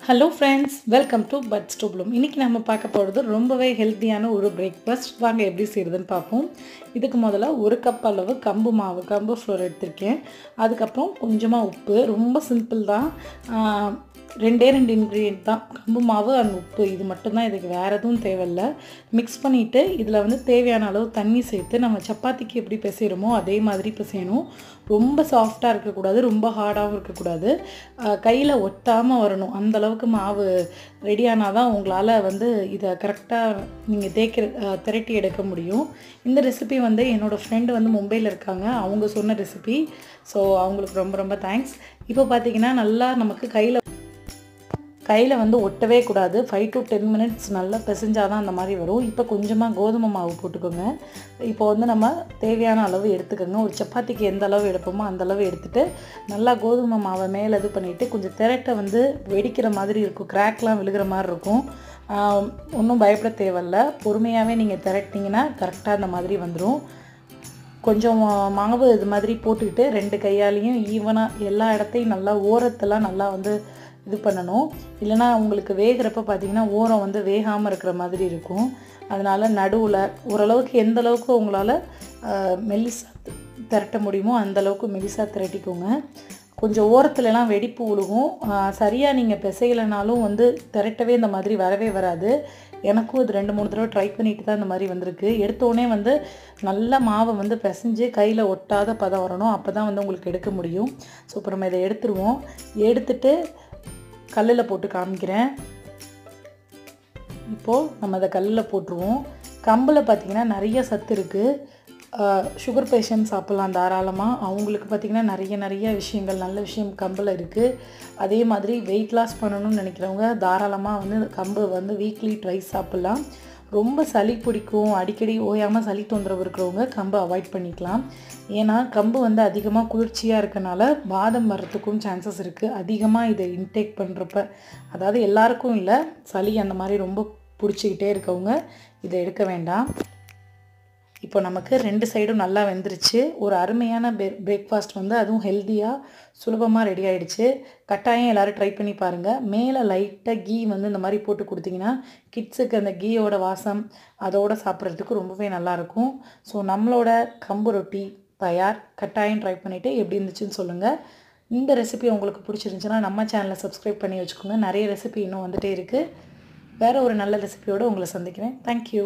Hello friends, welcome to buds to bloom. இன்றைக்கி நம்ம பார்க்க போகிறது ரொம்பவே ஹெல்த்தியான ஒரு பிரேக்ஃபாஸ்ட். வாங்க எப்படி செய்கிறதுன்னு பார்ப்போம். இதுக்கு முதல்ல ஒரு கப் அளவு கம்பு மாவு, கம்பு ஃப்ளோர் எடுத்திருக்கேன். அதுக்கப்புறம் கொஞ்சமாக உப்பு. ரொம்ப சிம்பிள் தான். ரெண்டே இன்க்ரீடியன்ட் தான், கம்பு மாவு அண்ட் உப்பு. இது மட்டும்தான், இதுக்கு வேறு எதுவும் தேவையில்லை. மிக்ஸ் பண்ணிவிட்டு இதில் வந்து தேவையான அளவு தண்ணி சேர்த்து நம்ம சப்பாத்திக்கு எப்படி பிசைகிறோமோ அதே மாதிரி பிசையணும். ரொம்ப சாஃப்டாக இருக்கக்கூடாது, ரொம்ப ஹார்டாகவும் இருக்கக்கூடாது. கையில் ஒட்டாமல் வரணும். அந்தளவுக்கு மாவு ரெடியானால் தான் உங்களால் வந்து இதை கரெக்டாக நீங்கள் திரட்டி எடுக்க முடியும். இந்த ரெசிபி வந்து என்னோடய ஃப்ரெண்டு வந்து மும்பையில் இருக்காங்க, அவங்க சொன்ன ரெசிபி. ஸோ அவங்களுக்கு ரொம்ப ரொம்ப தேங்க்ஸ். இப்போ பார்த்திங்கன்னா நல்லா நமக்கு கையில் வந்து ஒட்டவே கூடாது. 5 to 10 minutes நல்லா பிசைஞ்சால் தான் அந்த மாதிரி வரும். இப்போ கொஞ்சமாக கோதுமை மாவு போட்டுக்கோங்க. இப்போ வந்து நம்ம தேவையான அளவு எடுத்துக்கோங்க. ஒரு சப்பாத்திக்கு எந்த அளவு எடுப்போமோ அந்த அளவு எடுத்துகிட்டு நல்லா கோதுமை மாவை மேலே இது பண்ணிவிட்டு கொஞ்சம் திரட்டை வந்து வெடிக்கிற மாதிரி இருக்கும், கிராக்லாம் விழுகிற மாதிரி இருக்கும். ஒன்றும் பயப்பட தேவையில்ல. பொறுமையாகவே நீங்கள் திரட்டிங்கன்னா கரெக்டாக அந்த மாதிரி வந்துடும். கொஞ்சம் மாவு இது மாதிரி போட்டுக்கிட்டு 2 கையாலையும் ஈவனாக எல்லா இடத்தையும் நல்லா ஓரத்தெல்லாம் நல்லா வந்து இது பண்ணணும். இல்லைனா உங்களுக்கு வேகிறப்ப பார்த்திங்கன்னா ஓரம் வந்து வேகாமல் இருக்கிற மாதிரி இருக்கும். அதனால் நடுவில் ஓரளவுக்கு எந்த அளவுக்கு உங்களால் மெல்லிசாக திரட்ட முடியுமோ அந்தளவுக்கு மெல்லிசாக திரட்டிக்கோங்க. கொஞ்சம் ஓரத்துலலாம் வெடிப்பு விழுகும். சரியாக நீங்கள் பிசையலைனாலும் வந்து திரட்டவே இந்த மாதிரி வரவே வராது. எனக்கும் இது 2-3 தடவை ட்ரை பண்ணிட்டு தான் இந்த மாதிரி வந்திருக்கு. எடுத்தோடனே வந்து நல்லா மாவை வந்து பிசைஞ்சு கையில் ஒட்டாத பதம் வரணும். அப்போ தான் வந்து உங்களுக்கு எடுக்க முடியும். ஸோ இப்போ நம்ம இதை எடுத்துருவோம். எடுத்துட்டு கல்லில் போட்டு காமிக்கிறேன். இப்போது நம்ம அதை கல்லில் போட்டுருவோம். கம்பில் பார்த்திங்கன்னா நிறைய சத்து இருக்குது. சுகர் பேஷண்ட் சாப்பிட்லாம் தாராளமாக. அவங்களுக்கு பார்த்திங்கன்னா நிறைய விஷயங்கள், நல்ல விஷயம் கம்பில் இருக்குது. அதே மாதிரி வெயிட் லாஸ் பண்ணணும்னு நினைக்கிறவங்க தாராளமாக வந்து கம்பு வந்து வீக்லி ட்வைஸ் சாப்பிட்லாம். ரொம்ப சளி பிடிக்கும், அடிக்கடி ஓயாமல் சளி தொந்தரவு இருக்கிறவங்க கம்பு அவாய்ட் பண்ணிக்கலாம். ஏன்னா கம்பு வந்து அதிகமாக குளிர்ச்சியாக இருக்கனால வாதம் வர்றதுக்கும் சான்சஸ் இருக்குது. அதிகமாக இதை இன்டேக் பண்ணுறப்ப, அதாவது எல்லாருக்கும் இல்லை, சளி அந்த மாதிரி ரொம்ப பிடிச்சிக்கிட்டே இருக்கவங்க இதை எடுக்க வேண்டாம். இப்போ நமக்கு 2 சைடும் நல்லா வெந்துருச்சு. ஒரு அருமையான பிரேக்ஃபாஸ்ட் வந்து அதுவும் ஹெல்த்தியாக சுலபமாக ரெடி ஆகிடுச்சு. கட்டாயம் எல்லோரும் ட்ரை பண்ணி பாருங்கள். மேலே லைட்டாக கீ வந்து இந்த மாதிரி போட்டு கொடுத்திங்கன்னா கிட்ஸுக்கு அந்த கீயோட வாசம் அதோடு சாப்பிட்றதுக்கு ரொம்பவே நல்லாயிருக்கும். ஸோ நம்மளோட கம்பு ரொட்டி தயார். கட்டாயம் ட்ரை பண்ணிவிட்டு எப்படி இருந்துச்சுன்னு சொல்லுங்கள். இந்த ரெசிபி உங்களுக்கு பிடிச்சிருந்துச்சுன்னா நம்ம சேனலை சப்ஸ்கிரைப் பண்ணி வச்சுக்கோங்க. நிறைய ரெசிபி இன்னும் வந்துகிட்டே இருக்குது. வேறு ஒரு நல்ல ரெசிபியோடு உங்களை சந்திக்கிறேன். தேங்க்யூ.